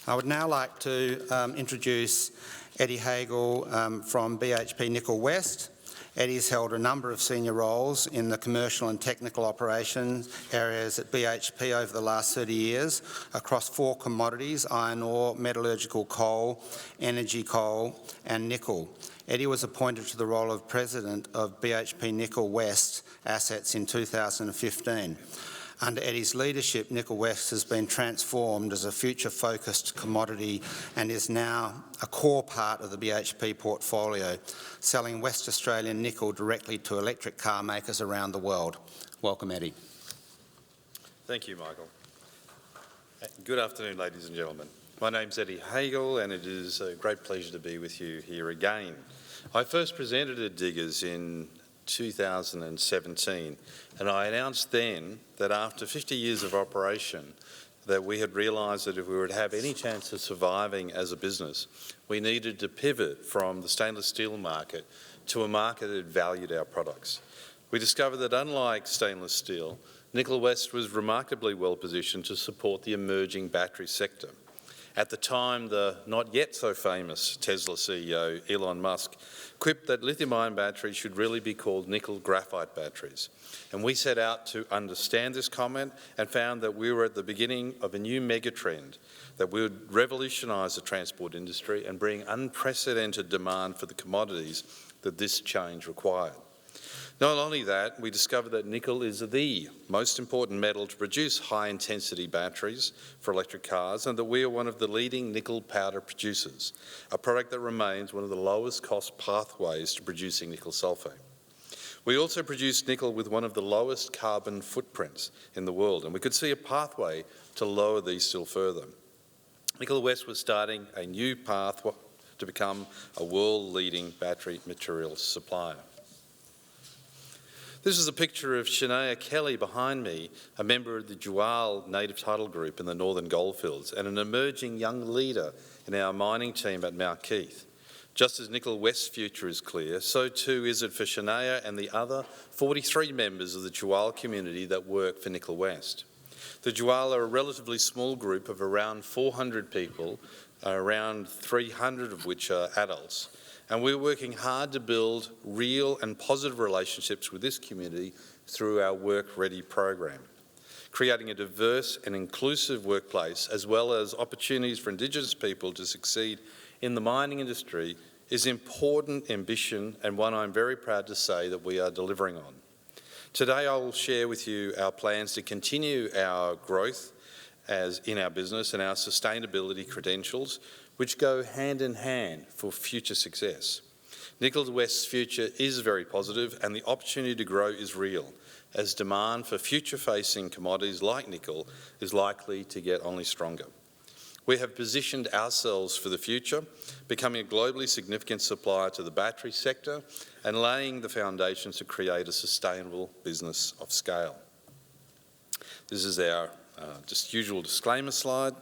I would now like to introduce Eddie Hagel from BHP Nickel West. Eddie's held a number of senior roles in the commercial and technical operations areas at BHP over the last 30 years across 4 commodities: iron ore, metallurgical coal, energy coal and nickel. Eddie was appointed to the role of President of BHP Nickel West assets in 2015. Under Eddie's leadership, Nickel West has been transformed as a future-focused commodity and is now a core part of the BHP portfolio, selling West Australian nickel directly to electric car makers around the world. Welcome, Eddie. Thank you, Michael. Good afternoon, ladies and gentlemen. My name's Eddie Hagel, and it is a great pleasure to be with you here again. I first presented at Diggers in 2017, and I announced then that after 50 years of operation that we had realised that if we were to have any chance of surviving as a business, we needed to pivot from the stainless steel market to a market that valued our products. We discovered that unlike stainless steel, Nickel West was remarkably well positioned to support the emerging battery sector. At the time, the not yet so famous Tesla CEO, Elon Musk, quipped that lithium-ion batteries should really be called nickel graphite batteries. And we set out to understand this comment and found that we were at the beginning of a new megatrend that would revolutionise the transport industry and bring unprecedented demand for the commodities that this change required. Not only that, we discovered that nickel is the most important metal to produce high-intensity batteries for electric cars, and that we are one of the leading nickel powder producers, a product that remains one of the lowest cost pathways to producing nickel sulfate. We also produce nickel with one of the lowest carbon footprints in the world, and we could see a pathway to lower these still further. Nickel West was starting a new path to become a world-leading battery materials supplier. This is a picture of Shania Kelly behind me, a member of the Jual native title group in the Northern Goldfields and an emerging young leader in our mining team at Mount Keith. Just as Nickel West's future is clear, so too is it for Shania and the other 43 members of the Jual community that work for Nickel West. The Jual are a relatively small group of around 400 people, around 300 of which are adults. And we're working hard to build real and positive relationships with this community through our Work Ready program. Creating a diverse and inclusive workplace, as well as opportunities for Indigenous people to succeed in the mining industry, is important ambition and one I'm very proud to say that we are delivering on. Today I will share with you our plans to continue our growth in our business and our sustainability credentials, which go hand in hand for future success. Nickel West's future is very positive and the opportunity to grow is real, as demand for future-facing commodities like nickel is likely to get only stronger. We have positioned ourselves for the future, becoming a globally significant supplier to the battery sector and laying the foundations to create a sustainable business of scale. This is our just usual disclaimer slide.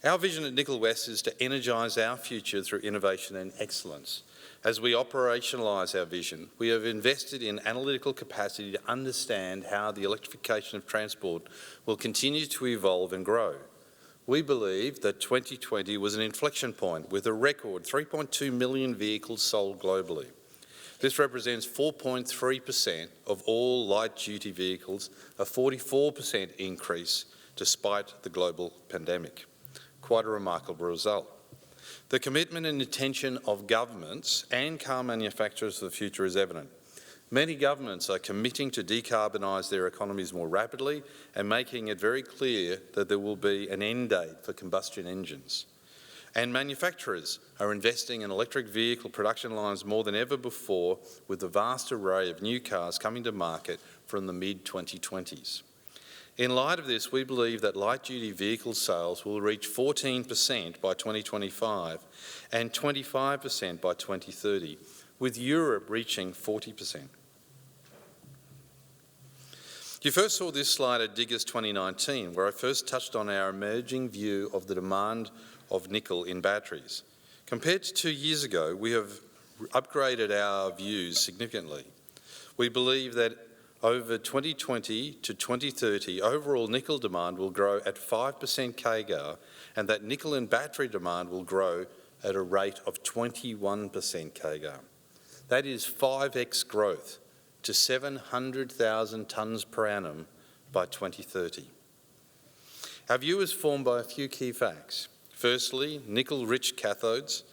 Our vision at Nickel West is to energise our future through innovation and excellence. As we operationalise our vision, we have invested in analytical capacity to understand how the electrification of transport will continue to evolve and grow. We believe that 2020 was an inflection point with a record 3.2 million vehicles sold globally. This represents 4.3% of all light-duty vehicles, a 44% increase despite the global pandemic. Quite a remarkable result. The commitment and intention of governments and car manufacturers for the future is evident. Many governments are committing to decarbonise their economies more rapidly and making it very clear that there will be an end date for combustion engines. And manufacturers are investing in electric vehicle production lines more than ever before, with a vast array of new cars coming to market from the mid-2020s. In light of this, we believe that light-duty vehicle sales will reach 14% by 2025 and 25% by 2030, with Europe reaching 40%. You first saw this slide at Diggers 2019, where I first touched on our emerging view of the demand of nickel in batteries. Compared to 2 years ago, we have upgraded our views significantly. We believe that Over 2020 to 2030, overall nickel demand will grow at 5% CAGR, and that nickel and battery demand will grow at a rate of 21% CAGR. That is 5x growth to 700,000 tonnes per annum by 2030. Our view is formed by a few key facts. Firstly, nickel-rich cathodes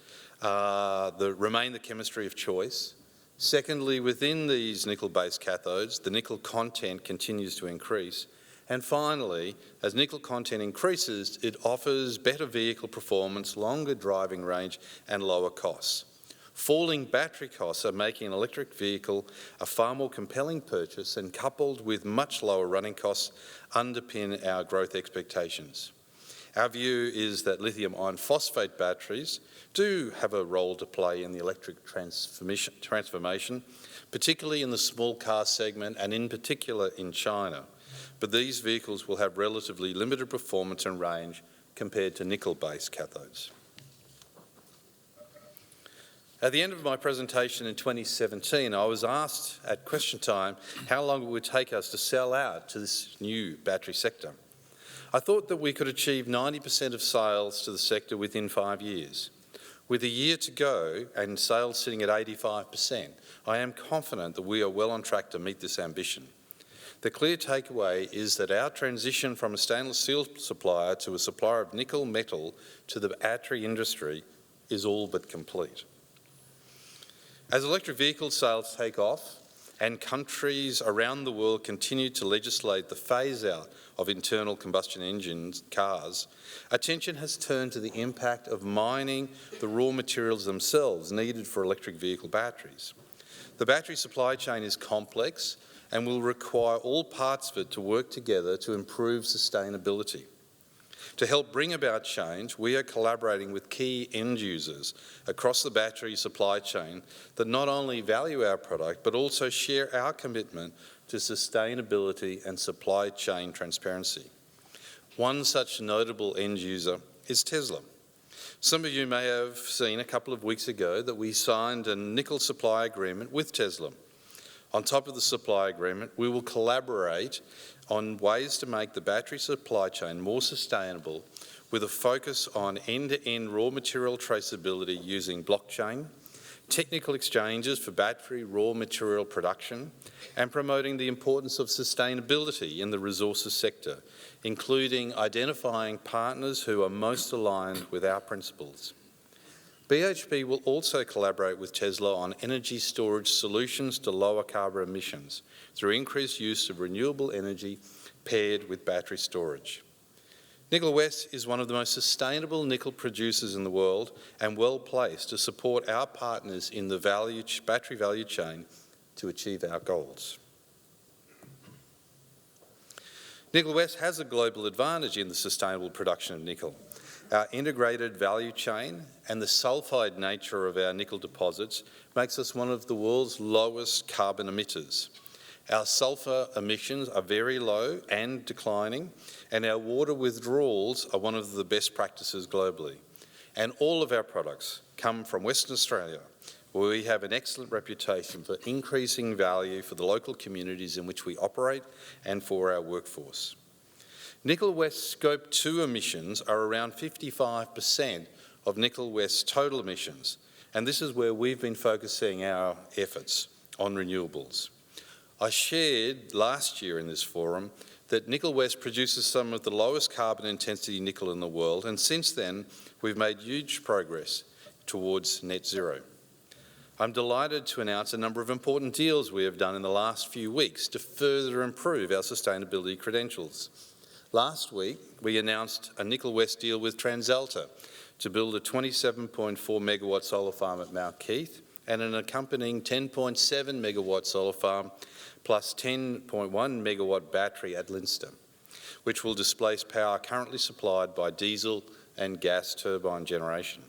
remain the chemistry of choice. Secondly, within these nickel-based cathodes, the nickel content continues to increase. And finally, as nickel content increases, it offers better vehicle performance, longer driving range, and lower costs. Falling battery costs are making an electric vehicle a far more compelling purchase, and coupled with much lower running costs, underpin our growth expectations. Our view is that lithium iron phosphate batteries do have a role to play in the electric transformation, particularly in the small car segment and in particular in China. But these vehicles will have relatively limited performance and range compared to nickel-based cathodes. At the end of my presentation in 2017, I was asked at question time how long it would take us to sell out to this new battery sector. I thought that we could achieve 90% of sales to the sector within 5 years. With a year to go and sales sitting at 85%, I am confident that we are well on track to meet this ambition. The clear takeaway is that our transition from a stainless steel supplier to a supplier of nickel metal to the battery industry is all but complete. As electric vehicle sales take off and countries around the world continue to legislate the phase-out of internal combustion engines cars, attention has turned to the impact of mining the raw materials themselves needed for electric vehicle batteries. The battery supply chain is complex and will require all parts of it to work together to improve sustainability. To help bring about change, we are collaborating with key end users across the battery supply chain that not only value our product, but also share our commitment to sustainability and supply chain transparency. One such notable end user is Tesla. Some of you may have seen a couple of weeks ago that we signed a nickel supply agreement with Tesla. On top of the supply agreement, we will collaborate on ways to make the battery supply chain more sustainable with a focus on end-to-end raw material traceability using blockchain, technical exchanges for battery raw material production, and promoting the importance of sustainability in the resources sector, including identifying partners who are most aligned with our principles. BHP will also collaborate with Tesla on energy storage solutions to lower carbon emissions through increased use of renewable energy paired with battery storage. Nickel West is one of the most sustainable nickel producers in the world and well placed to support our partners in the battery value chain to achieve our goals. Nickel West has a global advantage in the sustainable production of nickel. Our integrated value chain and the sulfide nature of our nickel deposits makes us one of the world's lowest carbon emitters. Our sulphur emissions are very low and declining, and our water withdrawals are one of the best practices globally. And all of our products come from Western Australia, where we have an excellent reputation for increasing value for the local communities in which we operate and for our workforce. Nickel West Scope 2 emissions are around 55% of Nickel West's total emissions, and this is where we've been focusing our efforts on renewables. I shared last year in this forum that Nickel West produces some of the lowest carbon intensity nickel in the world, and since then we've made huge progress towards net zero. I'm delighted to announce a number of important deals we have done in the last few weeks to further improve our sustainability credentials. Last week, we announced a Nickel West deal with TransAlta to build a 27.4 megawatt solar farm at Mount Keith and an accompanying 10.7 megawatt solar farm plus 10.1 megawatt battery at Leinster, which will displace power currently supplied by diesel and gas turbine generation.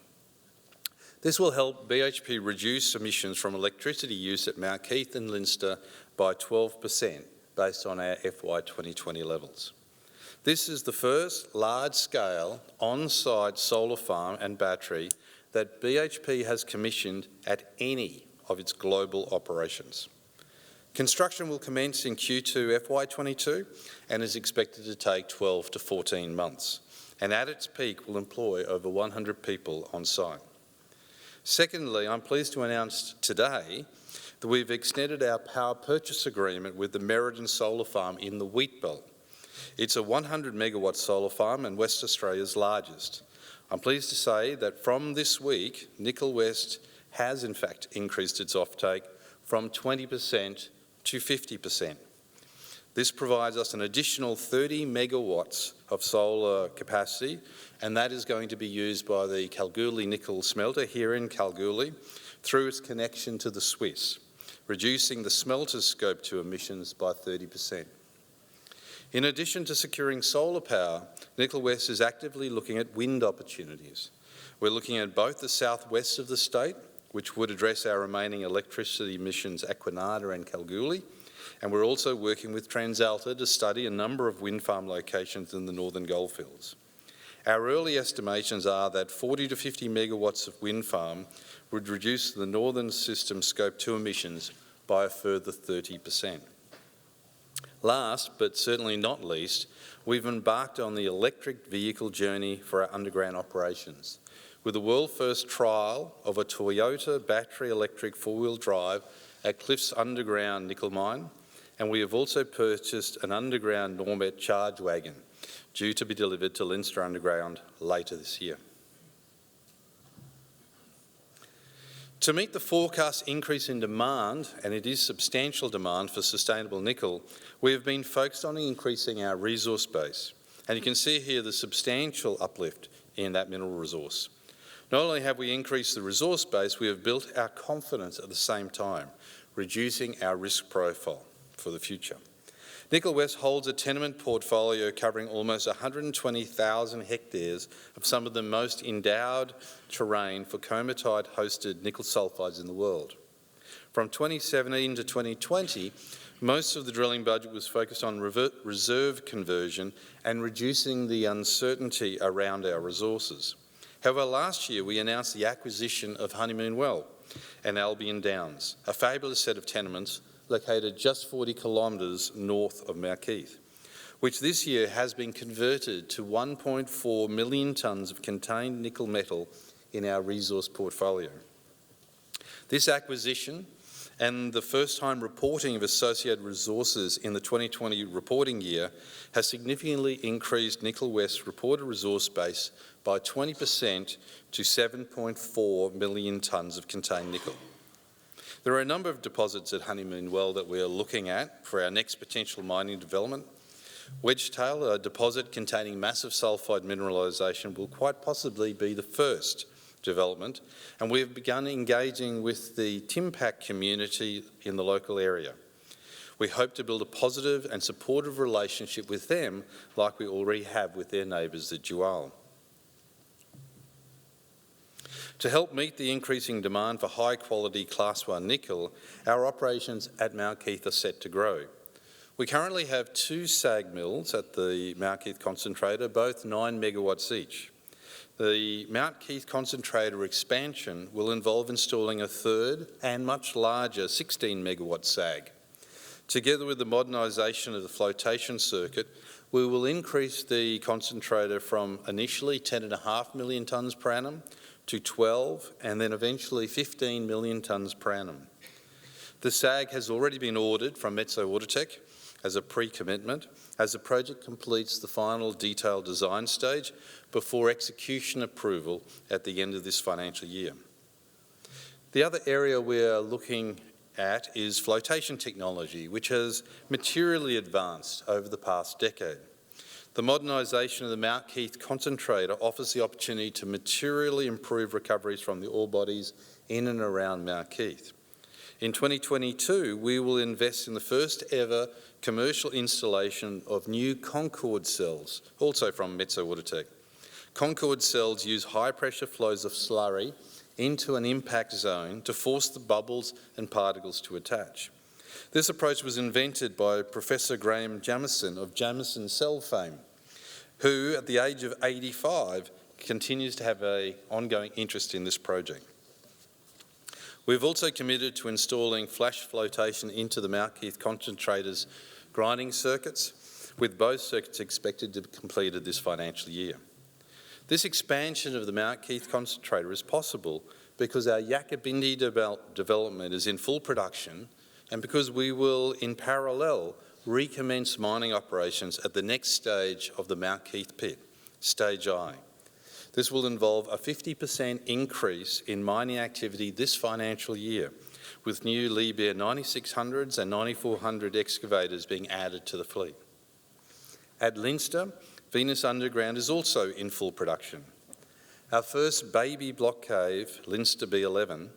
This will help BHP reduce emissions from electricity use at Mount Keith and Leinster by 12% based on our FY 2020 levels. This is the first large-scale on-site solar farm and battery that BHP has commissioned at any of its global operations. Construction will commence in Q2 FY22 and is expected to take 12 to 14 months, and at its peak will employ over 100 people on site. Secondly, I'm pleased to announce today that we've extended our power purchase agreement with the Meriden Solar Farm in the Wheatbelt. It's a 100 megawatt solar farm and West Australia's largest. I'm pleased to say that from this week, Nickel West has in fact increased its offtake from 20% to 50%. This provides us an additional 30 megawatts of solar capacity, and that is going to be used by the Kalgoorlie Nickel Smelter here in Kalgoorlie through its connection to the Swiss, reducing the smelter's Scope 2 emissions by 30%. In addition to securing solar power, Nickel West is actively looking at wind opportunities. We're looking at both the southwest of the state, which would address our remaining electricity emissions at Kwinana and Kalgoorlie, and we're also working with TransAlta to study a number of wind farm locations in the northern goldfields. Our early estimations are that 40 to 50 megawatts of wind farm would reduce the northern system Scope 2 emissions by a further 30%. Last, but certainly not least, we've embarked on the electric vehicle journey for our underground operations, with the world-first trial of a Toyota battery electric four-wheel drive at Cliffs Underground Nickel Mine, and we have also purchased an underground Normet charge wagon, due to be delivered to Leinster Underground later this year. To meet the forecast increase in demand, and it is substantial demand for sustainable nickel, we have been focused on increasing our resource base. And you can see here the substantial uplift in that mineral resource. Not only have we increased the resource base, we have built our confidence at the same time, reducing our risk profile for the future. Nickel West holds a tenement portfolio covering almost 120,000 hectares of some of the most endowed terrain for comatite-hosted nickel sulfides in the world. From 2017 to 2020, most of the drilling budget was focused on reserve conversion and reducing the uncertainty around our resources. However, last year we announced the acquisition of Honeymoon Well and Albion Downs, a fabulous set of tenements located just 40 kilometres north of Mount Keith, which this year has been converted to 1.4 million tonnes of contained nickel metal in our resource portfolio. This acquisition and the first-time reporting of associated resources in the 2020 reporting year has significantly increased Nickel West's reported resource base by 20% to 7.4 million tonnes of contained nickel. There are a number of deposits at Honeymoon Well that we are looking at for our next potential mining development. Wedgetail, a deposit containing massive sulfide mineralisation, will quite possibly be the first development, and we have begun engaging with the Timpak community in the local area. We hope to build a positive and supportive relationship with them like we already have with their neighbours at Dual. To help meet the increasing demand for high-quality Class 1 nickel, our operations at Mount Keith are set to grow. We currently have 2 SAG mills at the Mount Keith concentrator, both 9 megawatts each. The Mount Keith concentrator expansion will involve installing a third and much larger 16 megawatt SAG. Together with the modernisation of the flotation circuit, we will increase the concentrator from initially 10.5 million tonnes per annum to 12 and then eventually 15 million tonnes per annum. The SAG has already been ordered from Metso Outotec as a pre-commitment as the project completes the final detailed design stage before execution approval at the end of this financial year. The other area we're looking at is flotation technology, which has materially advanced over the past decade. The modernisation of the Mount Keith concentrator offers the opportunity to materially improve recoveries from the ore bodies in and around Mount Keith. In 2022, we will invest in the first ever commercial installation of new Concord cells, also from Metso Outotec. Concord cells use high pressure flows of slurry into an impact zone to force the bubbles and particles to attach. This approach was invented by Professor Graham Jamieson of Jamieson Cell fame, who at the age of 85 continues to have an ongoing interest in this project. We've also committed to installing flash flotation into the Mount Keith concentrator's grinding circuits, with both circuits expected to be completed this financial year. This expansion of the Mount Keith concentrator is possible because our Yakabindi development is in full production and because we will, in parallel, recommence mining operations at the next stage of the Mount Keith pit, Stage I. This will involve a 50% increase in mining activity this financial year, with new Liebherr 9600s and 9400 excavators being added to the fleet. At Leinster, Venus Underground is also in full production. Our first baby block cave, Leinster B11,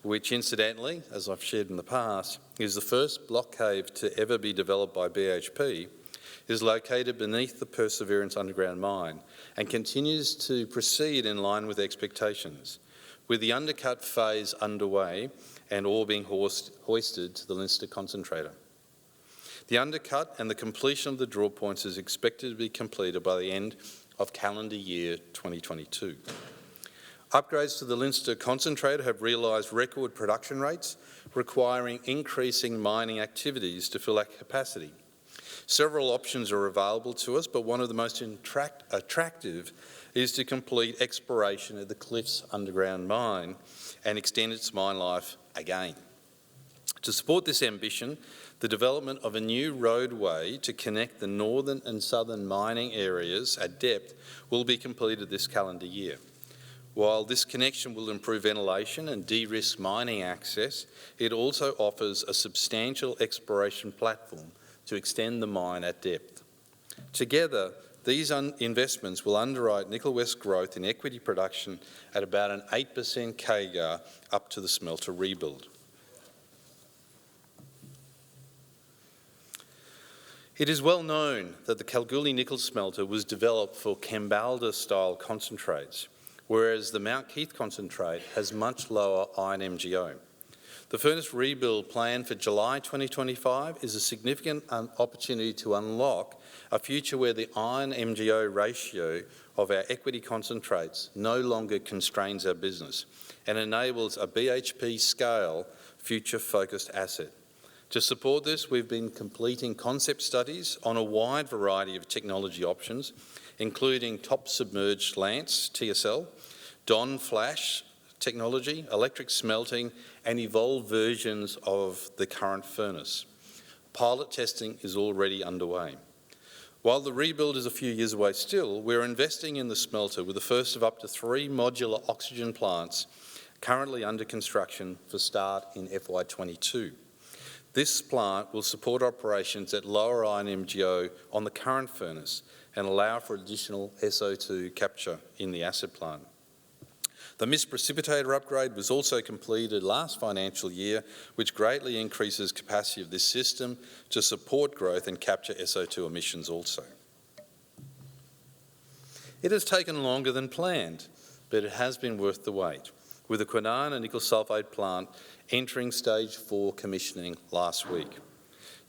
which incidentally, as I've shared in the past, is the first block cave to ever be developed by BHP, is located beneath the Perseverance underground mine and continues to proceed in line with expectations, with the undercut phase underway and ore being hoisted to the Leinster concentrator. The undercut and the completion of the draw points is expected to be completed by the end of calendar year 2022. Upgrades to the Leinster concentrator have realised record production rates, requiring increasing mining activities to fill that capacity. Several options are available to us, but one of the most attractive is to complete exploration at the Cliffs underground mine and extend its mine life again. To support this ambition, the development of a new roadway to connect the northern and southern mining areas at depth will be completed this calendar year. While this connection will improve ventilation and de-risk mining access, it also offers a substantial exploration platform to extend the mine at depth. Together, these investments will underwrite Nickel West growth in equity production at about an 8% CAGR up to the smelter rebuild. It is well known that the Kalgoorlie nickel smelter was developed for Kambalda-style concentrates, whereas the Mount Keith concentrate has much lower iron MgO. The furnace rebuild plan for July 2025 is a significant opportunity to unlock a future where the iron MgO ratio of our equity concentrates no longer constrains our business and enables a BHP scale future-focused asset. To support this, we've been completing concept studies on a wide variety of technology options, including top submerged lance, TSL, Don Flash technology, electric smelting, and evolved versions of the current furnace. Pilot testing is already underway. While the rebuild is a few years away still, we're investing in the smelter with the first of up to 3 modular oxygen plants currently under construction for start in FY22. This plant will support operations at lower iron MgO on the current furnace and allow for additional SO2 capture in the acid plant. The mist precipitator upgrade was also completed last financial year, which greatly increases capacity of this system to support growth and capture SO2 emissions also. It has taken longer than planned, but it has been worth the wait, with the Kwinana nickel sulfate plant entering stage 4 commissioning last week.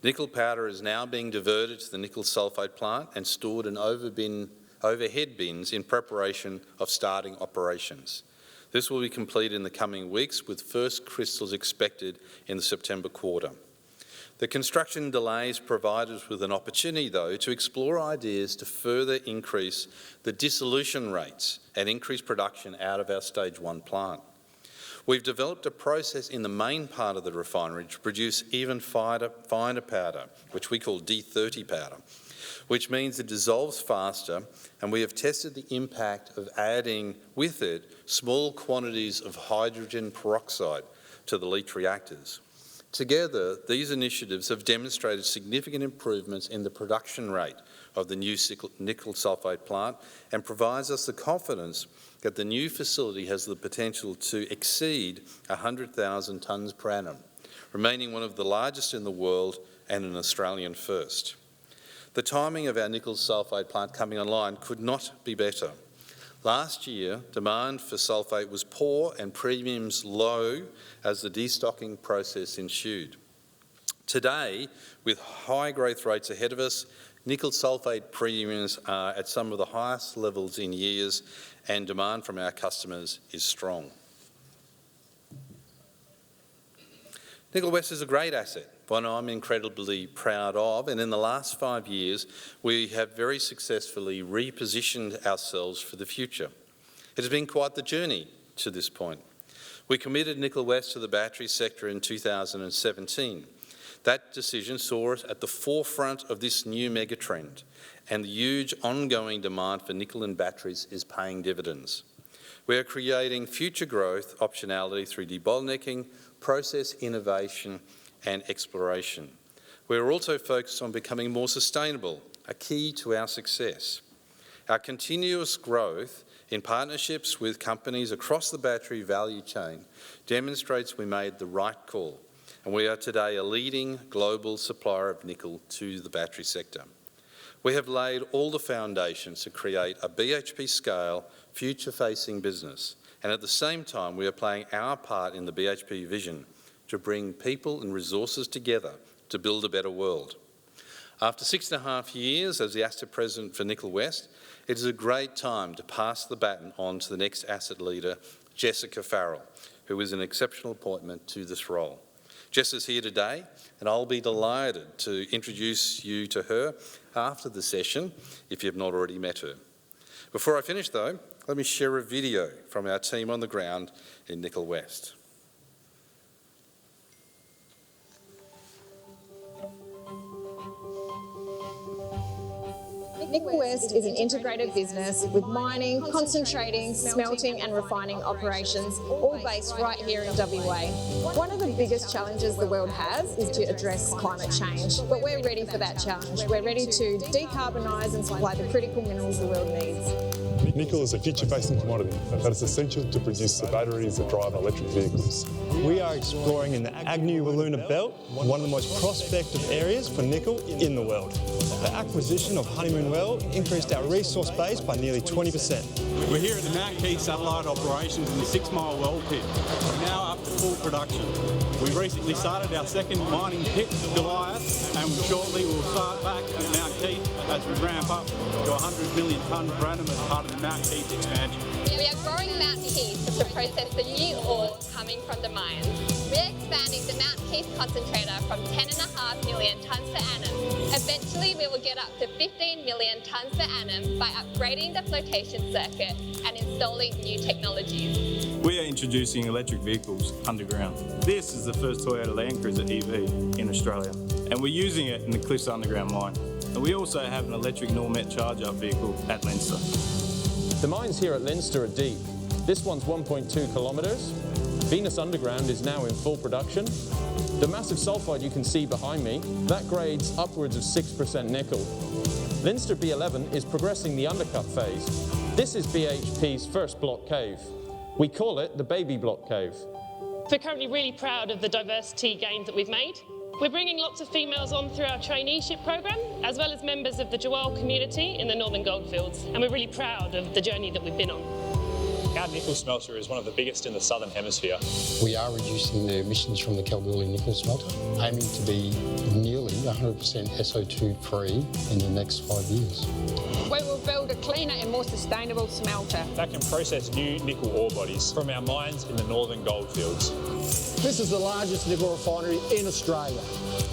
Nickel powder is now being diverted to the nickel sulfate plant and stored in overhead bins in preparation of starting operations. This will be completed in the coming weeks, with first crystals expected in the September quarter. The construction delays provide us with an opportunity, though, to explore ideas to further increase the dissolution rates and increase production out of our stage 1 plant. We've developed a process in the main part of the refinery to produce even finer powder, which we call D30 powder, which means it dissolves faster, and we have tested the impact of adding with it small quantities of hydrogen peroxide to the leach reactors. Together, these initiatives have demonstrated significant improvements in the production rate of the new nickel sulfate plant and provides us the confidence that the new facility has the potential to exceed 100,000 tonnes per annum, remaining one of the largest in the world and an Australian first. The timing of our nickel sulfate plant coming online could not be better. Last year, demand for sulfate was poor and premiums low as the destocking process ensued. Today, with high growth rates ahead of us, nickel sulfate premiums are at some of the highest levels in years, and demand from our customers is strong. Nickel West is a great asset, one I'm incredibly proud of, and in the last 5 years we have very successfully repositioned ourselves for the future. It has been quite the journey to this point. We committed Nickel West to the battery sector in 2017. That decision saw us at the forefront of this new megatrend, and the huge ongoing demand for nickel in batteries is paying dividends. We are creating future growth optionality through debottlenecking, process innovation and exploration. We are also focused on becoming more sustainable, a key to our success. Our continuous growth in partnerships with companies across the battery value chain demonstrates we made the right call, and we are today a leading global supplier of nickel to the battery sector. We have laid all the foundations to create a BHP scale, future-facing business, and at the same time we are playing our part in the BHP vision to bring people and resources together to build a better world. After 6.5 years as the asset president for Nickel West, it is a great time to pass the baton on to the next asset leader, Jessica Farrell, who is an exceptional appointment to this role. Jess is here today, and I'll be delighted to introduce you to her after the session, if you have not already met her. Before I finish though, let me share a video from our team on the ground in Nickel West. Nickel West is an integrated business with mining, concentrating, smelting and refining operations, all based right here in WA. One of the biggest challenges the world has is to address climate change, but we're ready for that challenge. We're ready to decarbonise and supply the critical minerals the world needs. Nickel is a future-facing commodity that is essential to produce the batteries that drive electric vehicles. We are exploring in the Agnew-Wiluna Belt, one of the most prospective areas for nickel in the world. The acquisition of Honeymoon Well increased our resource base by nearly 20%. We're here at the Mount Keith satellite operations in the 6 Mile Well pit. We're now up to full production. We recently started our second mining pit, Goliath, and shortly we'll start back at Mount Keith as we ramp up to 100 million tonnes per annum as part of the Mount Keith expansion. We are growing Mount Keith to process the new ore coming from the mines. We are expanding the Mount Keith concentrator from 10.5 million tonnes per annum. Eventually we will get up to 15 million tonnes per annum by upgrading the flotation circuit and installing new technologies. We are introducing electric vehicles underground. This is the first Toyota Land Cruiser EV in Australia, and we're using it in the Cliffs underground mine. And we also have an electric Normet charge-up vehicle at Leinster. The mines here at Leinster are deep. This one's 1.2 kilometres. Venus Underground is now in full production. The massive sulfide you can see behind me, that grades upwards of 6% nickel. Leinster B11 is progressing the undercut phase. This is BHP's first block cave. We call it the baby block cave. We're currently really proud of the diversity gains that we've made. We're bringing lots of females on through our traineeship program, as well as members of the Joel community in the Northern Goldfields, and we're really proud of the journey that we've been on. Our nickel smelter is one of the biggest in the Southern Hemisphere. We are reducing the emissions from the Kalgoorlie nickel smelter, aiming to be nearly 100% SO2 free in the next 5 years. We will build a cleaner and more sustainable smelter that can process new nickel ore bodies from our mines in the Northern Goldfields. This is the largest nickel refinery in Australia.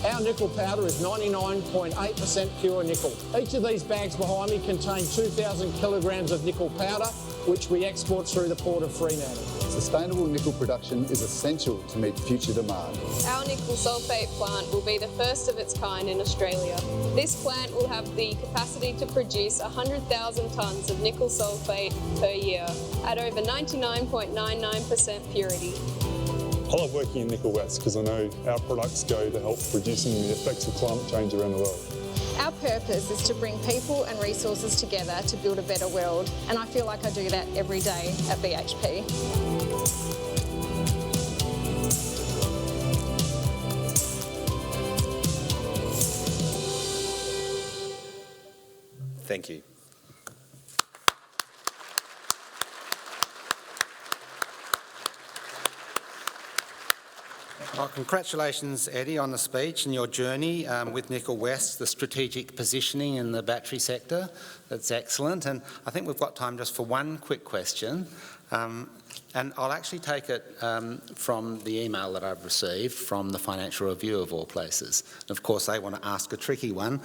Our nickel powder is 99.8% pure nickel. Each of these bags behind me contain 2,000 kilograms of nickel powder, which we export through the port of Fremantle. Sustainable nickel production is essential to meet future demand. Our nickel sulfate plant will be the first of its kind in Australia. This plant will have the capacity to produce 100,000 tonnes of nickel sulfate per year at over 99.99% purity. I love working in Nickel West because I know our products go to help reducing the effects of climate change around the world. Our purpose is to bring people and resources together to build a better world, and I feel like I do that every day at BHP. Thank you. Well, congratulations, Eddie, on the speech and your journey with Nickel West, the strategic positioning in the battery sector. That's excellent. And I think we've got time just for one quick question. And I'll actually take it from the email that I've received from the Financial Review of all places. And of course, they want to ask a tricky one,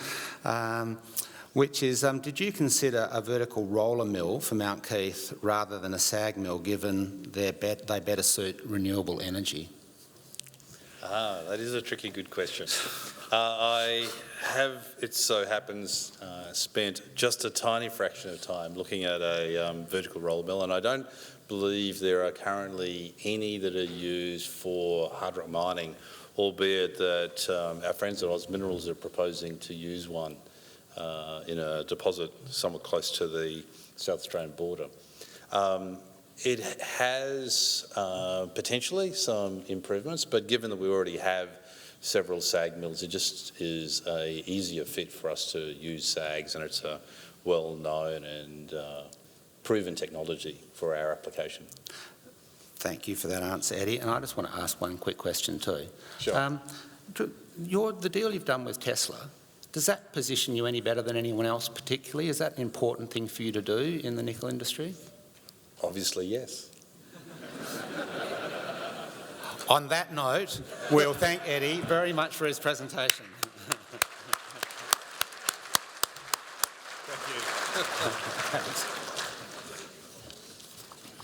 which is, did you consider a vertical roller mill for Mount Keith rather than a SAG mill, given they better suit renewable energy? That is a tricky, good question. I have, it so happens, spent just a tiny fraction of time looking at a vertical roller mill, and I don't believe there are currently any that are used for hard rock mining, albeit that our friends at Oz Minerals are proposing to use one in a deposit somewhat close to the South Australian border. It has potentially some improvements, but given that we already have several SAG mills, it just is a easier fit for us to use SAGs, and it's a well-known and proven technology for our application. Thank you for that answer, Eddie. And I just want to ask one quick question too. Sure. The deal you've done with Tesla, does that position you any better than anyone else particularly? Is that an important thing for you to do in the nickel industry? Obviously, yes. On that note, we'll thank Eddie very much for his presentation. Thank you.